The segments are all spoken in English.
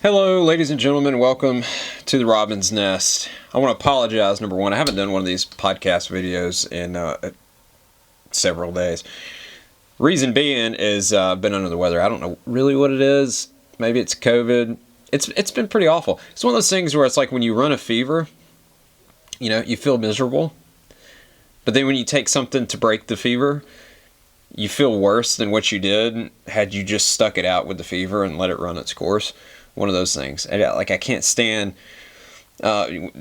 Hello, ladies and gentlemen. Welcome to the Robin's Nest. I want to apologize, number one. I haven't done one of these podcast videos in several days. Reason being is I've been under the weather. I don't know really what it is. Maybe it's COVID. It's been pretty awful. It's one of those things where it's like when you run a fever, you feel miserable. But then when you take something to break the fever, you feel worse than what you did had you just stuck it out with the fever and let it run its course. One of those things. I can't stand the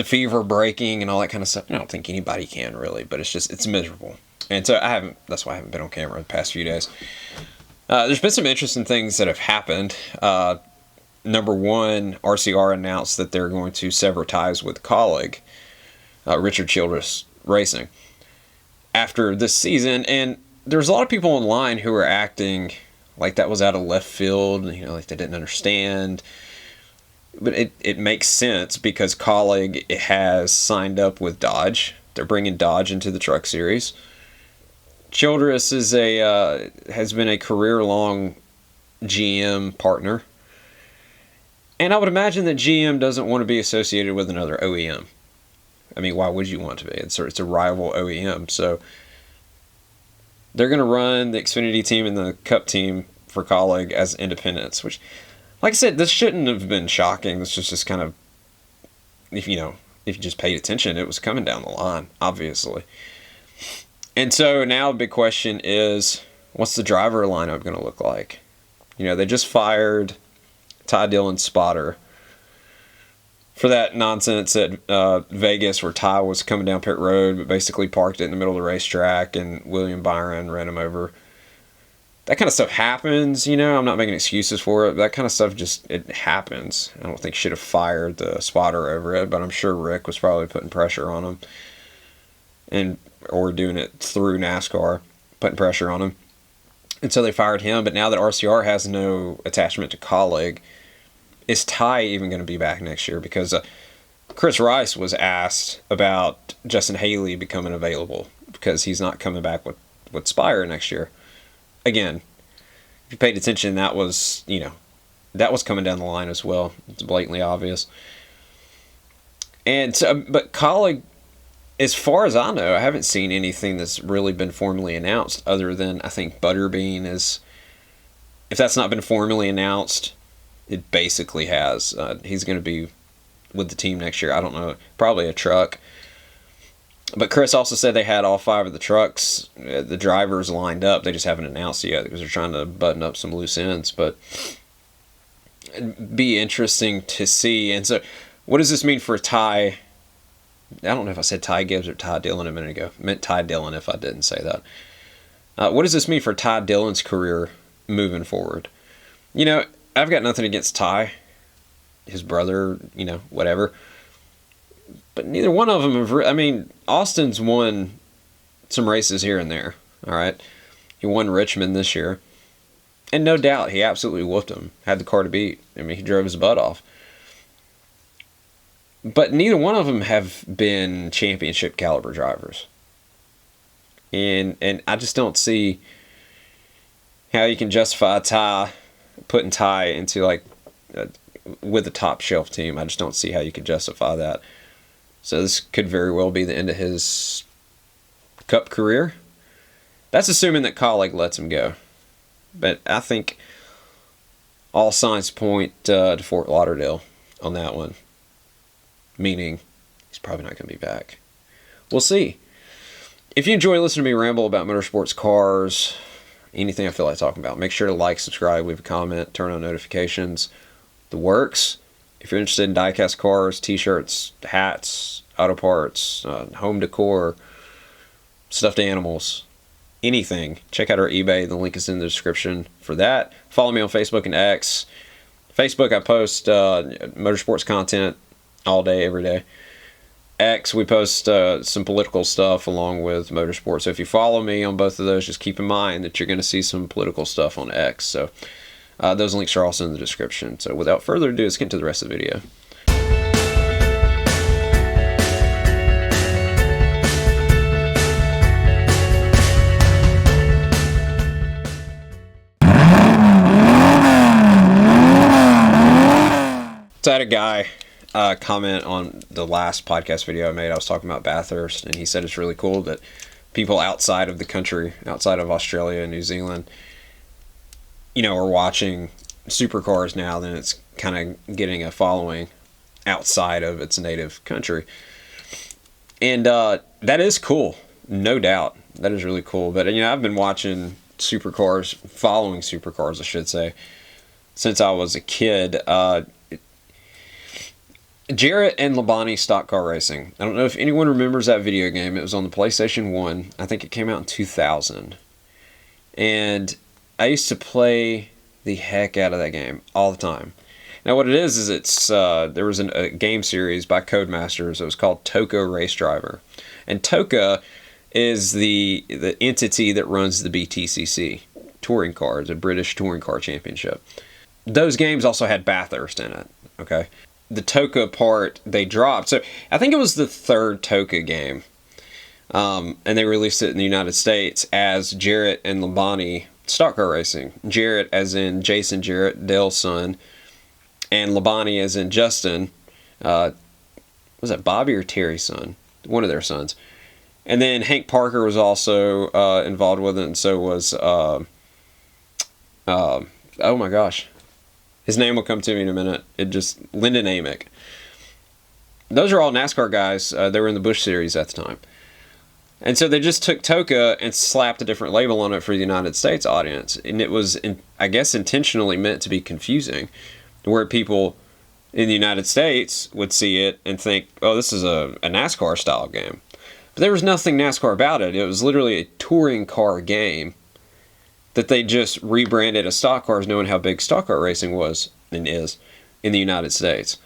fever breaking and all that kind of stuff. I don't think anybody can really, but it's miserable. And so that's why I haven't been on camera the past few days. There's been some interesting things that have happened. Number one, RCR announced that they're going to sever ties with colleague, Richard Childress Racing, after this season. And there's a lot of people online who are acting like that was out of left field, like they didn't understand. But it makes sense because Colleague has signed up with Dodge. They're bringing Dodge into the Truck Series. Childress has been a career-long GM partner. And I would imagine that GM doesn't want to be associated with another OEM. I mean, why would you want to be? It's a rival OEM, so they're going to run the Xfinity team and the Cup team for Colleague as independents, which, like I said, this shouldn't have been shocking. This was just kind of, if you just paid attention, it was coming down the line, obviously. And so now the big question is, what's the driver lineup going to look like? They just fired Ty Dillon's spotter for that nonsense at Vegas where Ty was coming down pit road but basically parked it in the middle of the racetrack and William Byron ran him over. That kind of stuff happens, I'm not making excuses for it. That kind of stuff it happens. I don't think should have fired the spotter over it, but I'm sure Rick was probably putting pressure on him or doing it through NASCAR, putting pressure on him. And so they fired him, but now that RCR has no attachment to Colleague, is Ty even going to be back next year? Because Chris Rice was asked about Justin Haley becoming available because he's not coming back with Spire next year. Again, if you paid attention, that was coming down the line as well. It's blatantly obvious. And so, but Colleague, as far as I know, I haven't seen anything that's really been formally announced other than I think Butterbean is, if that's not been formally announced, it basically has. He's going to be with the team next year. I don't know, probably a truck. But Chris also said they had all 5 of the trucks, the drivers lined up. They just haven't announced it yet because they're trying to button up some loose ends. But it'd be interesting to see. And so what does this mean for Ty? I don't know if I said Ty Gibbs or Ty Dillon a minute ago. I meant Ty Dillon if I didn't say that. What does this mean for Ty Dillon's career moving forward? I've got nothing against Ty, his brother, whatever. But neither one of them have... Austin's won some races here and there, all right? He won Richmond this year. And no doubt, he absolutely whooped him. Had the car to beat. He drove his butt off. But neither one of them have been championship caliber drivers. And I just don't see how you can justify putting Ty into with a top shelf team. I just don't see how you could justify that. So this could very well be the end of his Cup career. That's assuming that Colleague lets him go. But I think all signs point to Fort Lauderdale on that one. Meaning he's probably not going to be back. We'll see. If you enjoy listening to me ramble about motorsports, cars, anything I feel like talking about, make sure to like, subscribe, leave a comment, turn on notifications. The works. If you're interested in diecast cars, t-shirts, hats, auto parts, home decor, stuffed animals, anything, check out our eBay. The link is in the description for that. Follow me on Facebook and X. Facebook, I post motorsports content all day, every day. X, we post some political stuff along with motorsports. So if you follow me on both of those, just keep in mind that you're going to see some political stuff on X. So those links are also in the description. So without further ado, let's get into the rest of the video. So I had a guy comment on the last podcast video I made. I was talking about Bathurst, and he said it's really cool that people outside of the country, outside of Australia and New Zealand, are watching Supercars now. Then it's kind of getting a following outside of its native country. And that is cool, no doubt. That is really cool. But, I've been watching Supercars, following Supercars, I should say, since I was a kid. Jarrett and Labonte Stock Car Racing. I don't know if anyone remembers that video game. It was on the PlayStation 1. I think it came out in 2000. And I used to play the heck out of that game all the time. Now what it is it's there was a game series by Codemasters. It was called Toka Race Driver. And Toka is the entity that runs the BTCC touring cars, the British Touring Car Championship. Those games also had Bathurst in it, okay? The Toka part they dropped. So I think it was the third Toka game. And they released it in the United States as Jarrett and Labonte Stock Car Racing. Jarrett as in Jason Jarrett, Dale's son, and Labonte as in Justin. Was that Bobby or Terry's son? One of their sons. And then Hank Parker was also involved with it, and so was oh my gosh. His name will come to me in a minute. Lyndon Amick. Those are all NASCAR guys. They were in the Busch Series at the time. And so they just took Toka and slapped a different label on it for the United States audience. And it was, I guess, intentionally meant to be confusing, where people in the United States would see it and think, oh, this is a NASCAR style game. But there was nothing NASCAR about it. It was literally a touring car game that they just rebranded as stock cars, knowing how big stock car racing was and is in the United States.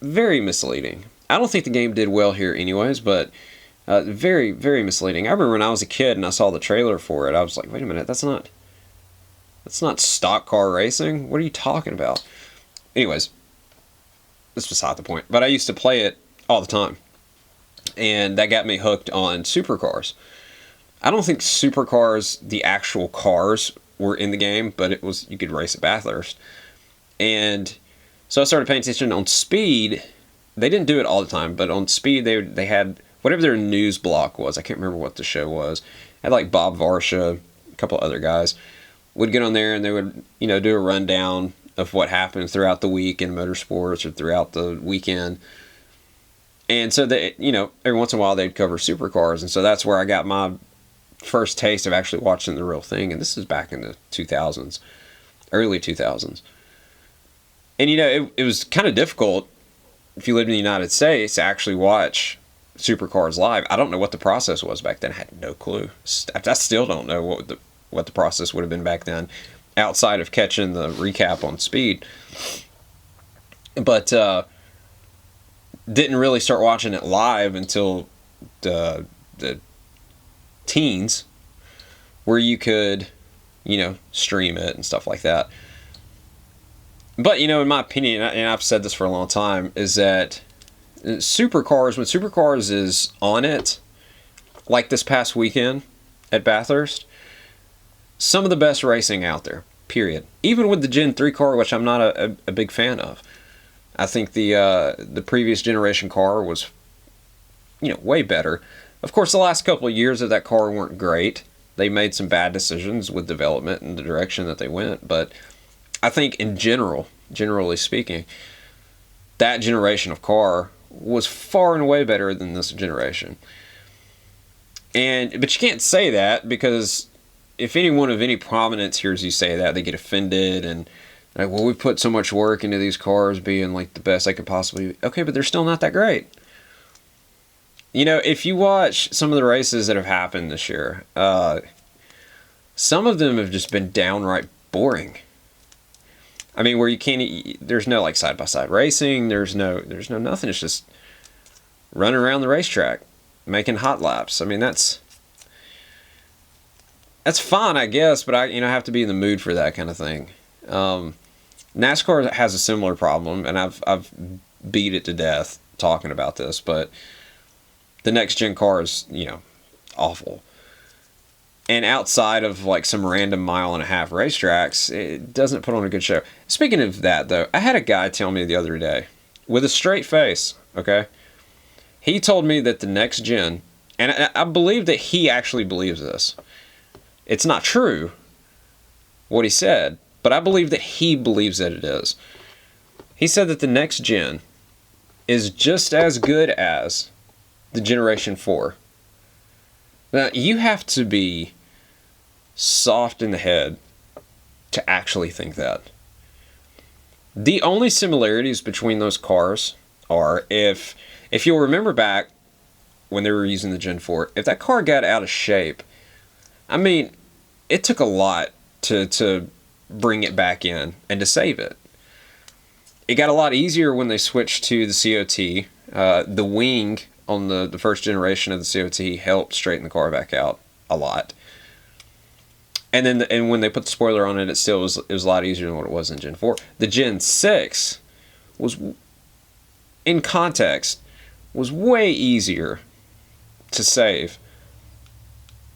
Very misleading. I don't think the game did well here anyways, but very, very misleading. I remember when I was a kid and I saw the trailer for it, I was like, wait a minute, that's not stock car racing? What are you talking about? Anyways, this was beside the point. But I used to play it all the time. And that got me hooked on Supercars. I don't think Supercars, the actual cars, were in the game, but it was, you could race at Bathurst. And so I started paying attention on Speed. They didn't do it all the time, but on Speed they had whatever their news block was. I can't remember what the show was. Had like Bob Varsha, a couple other guys would get on there and they would, do a rundown of what happened throughout the week in motorsports or throughout the weekend. And so they, every once in a while they'd cover Supercars, and so that's where I got my first taste of actually watching the real thing. And this is back in the 2000s, early 2000s. And it was kind of difficult if you lived in the United States to actually watch Supercars live. I don't know what the process was back then. I had no clue. I still don't know what the process would have been back then, outside of catching the recap on Speed. But didn't really start watching it live until the teens, where you could, stream it and stuff like that. But, in my opinion, and I've said this for a long time, is that Supercars, when Supercars is on it, like this past weekend at Bathurst, some of the best racing out there, period. Even with the Gen 3 car, which I'm not a big fan of. I think the previous generation car was, way better. Of course, the last couple of years of that car weren't great. They made some bad decisions with development and the direction that they went. But I think in generally speaking, that generation of car was far and away better than this generation. But you can't say that, because if anyone of any prominence hears you say that, they get offended and like, well, we put so much work into these cars being like the best they could possibly be. Okay, but they're still not that great. If you watch some of the races that have happened this year, some of them have just been downright boring. I mean, where you can't, there's no like side-by-side racing, there's no nothing. It's just running around the racetrack, making hot laps. I mean, that's fun, I guess, but I have to be in the mood for that kind of thing. NASCAR has a similar problem, and I've beat it to death talking about this, but the next gen car is, awful. And outside of like some random mile and a half racetracks, it doesn't put on a good show. Speaking of that, though, I had a guy tell me the other day, with a straight face, okay? He told me that the next gen, and I believe that he actually believes this. It's not true, what he said, but I believe that he believes that it is. He said that the next gen is just as good as the Generation 4. Now, you have to be soft in the head to actually think that. The only similarities between those cars are, if you'll remember back when they were using the Gen 4, if that car got out of shape, I mean, it took a lot to bring it back in and to save it. It got a lot easier when they switched to the COT. The wing on the first generation of the COT helped straighten the car back out a lot. And then and when they put the spoiler on it, it was a lot easier than what it was in Gen 4. The Gen 6 was, in context, was way easier to save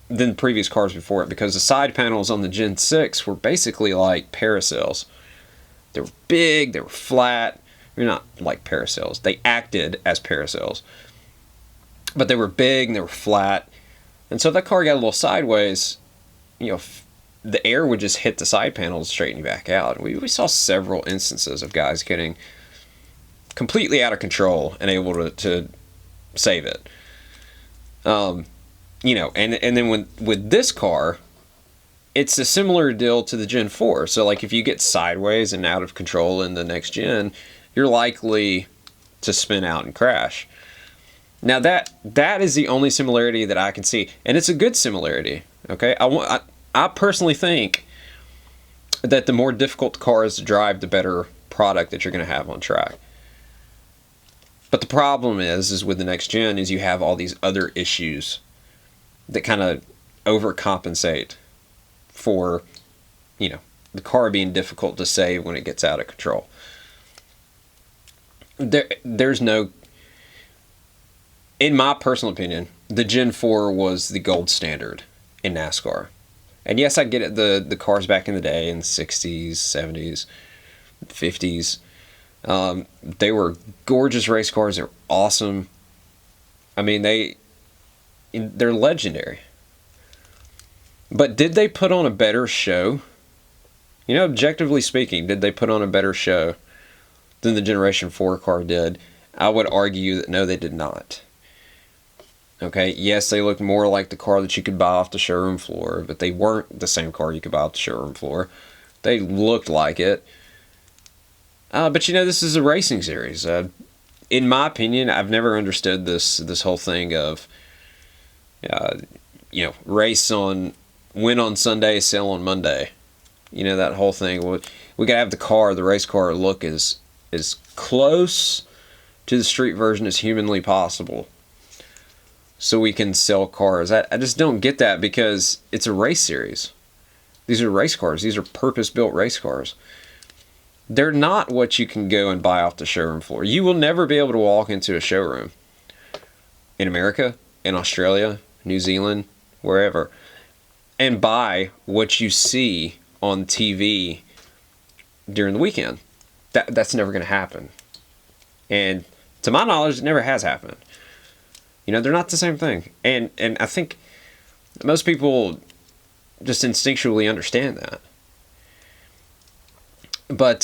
than previous cars before it, because the side panels on the Gen 6 were basically like parasails. They were big, they were flat. They're not like parasails. They acted as parasails. But they were big and they were flat. And so if that car got a little sideways, the air would just hit the side panels and straighten you back out. We saw several instances of guys getting completely out of control and able to save it. And then with this car, it's a similar deal to the Gen 4. So like if you get sideways and out of control in the next gen, you're likely to spin out and crash. Now that is the only similarity that I can see, and it's a good similarity. Okay, I personally think that the more difficult the car is to drive, the better product that you're going to have on track. But the problem is with the next gen is you have all these other issues that kind of overcompensate for, the car being difficult to save when it gets out of control. There's no, in my personal opinion, the Gen 4 was the gold standard in NASCAR. And yes, I get it, the cars back in the day, in the 60s, 70s, 50s, they were gorgeous race cars. They were awesome. I mean, they're legendary. But did they put on a better show? Objectively speaking, did they put on a better show than the Generation 4 car did? I would argue that no, they did not. Okay, yes, they looked more like the car that you could buy off the showroom floor, but they weren't the same car you could buy off the showroom floor. They looked like it. But this is a racing series. In my opinion, I've never understood this whole thing of, win on Sunday, sell on Monday. That whole thing. We gotta have the race car look as close to the street version as humanly possible, so we can sell cars. I just don't get that, because it's a race series. These are race cars. These are purpose-built race cars. They're not what you can go and buy off the showroom floor. You will never be able to walk into a showroom in America, in Australia, New Zealand, wherever, and buy what you see on TV during the weekend. That's never going to happen. And to my knowledge, it never has happened. They're not the same thing. And I think most people just instinctually understand that. But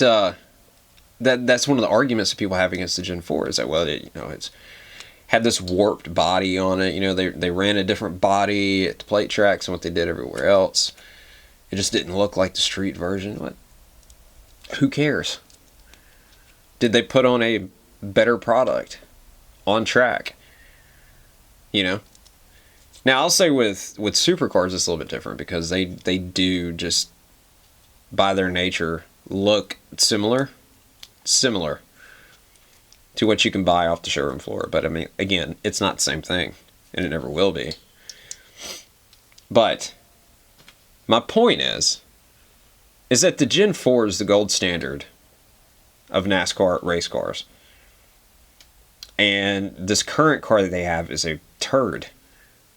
that's one of the arguments that people have against the Gen 4, is that, well, it's had this warped body on it. They ran a different body at the plate tracks than what they did everywhere else. It just didn't look like the street version. What? Who cares? Did they put on a better product on track? Now I'll say with Supercars it's a little bit different, because they do just by their nature look similar to what you can buy off the showroom floor. But I mean, again, it's not the same thing, and it never will be. But my point is that the Gen 4 is the gold standard of NASCAR race cars. And this current car that they have is a turd.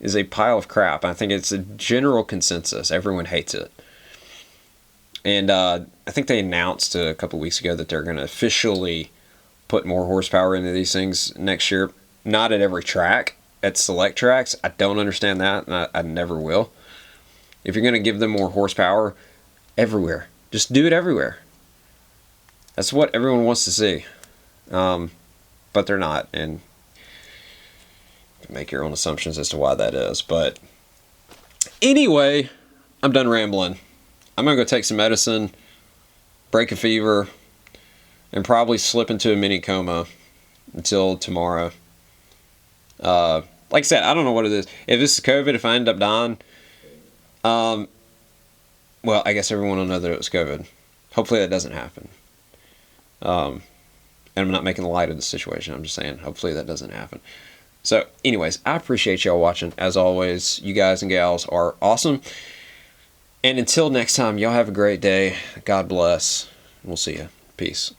is a pile of crap. I think it's a general consensus. Everyone hates it. And I think they announced a couple weeks ago that they're going to officially put more horsepower into these things next year. Not at every track, at select tracks. I don't understand that, and I never will. If you're going to give them more horsepower, everywhere. Just do it everywhere. That's what everyone wants to see. But they're not, and make your own assumptions as to why that is. But anyway, I'm done rambling. I'm going to go take some medicine, break a fever, and probably slip into a mini coma until tomorrow. Like I said, I don't know what it is. If this is COVID, if I end up dying, well, I guess everyone will know that it was COVID. Hopefully that doesn't happen. And I'm not making light of the situation. I'm just saying, hopefully that doesn't happen. So, anyways, I appreciate y'all watching. As always, you guys and gals are awesome. And until next time, y'all have a great day. God bless. We'll see you. Peace.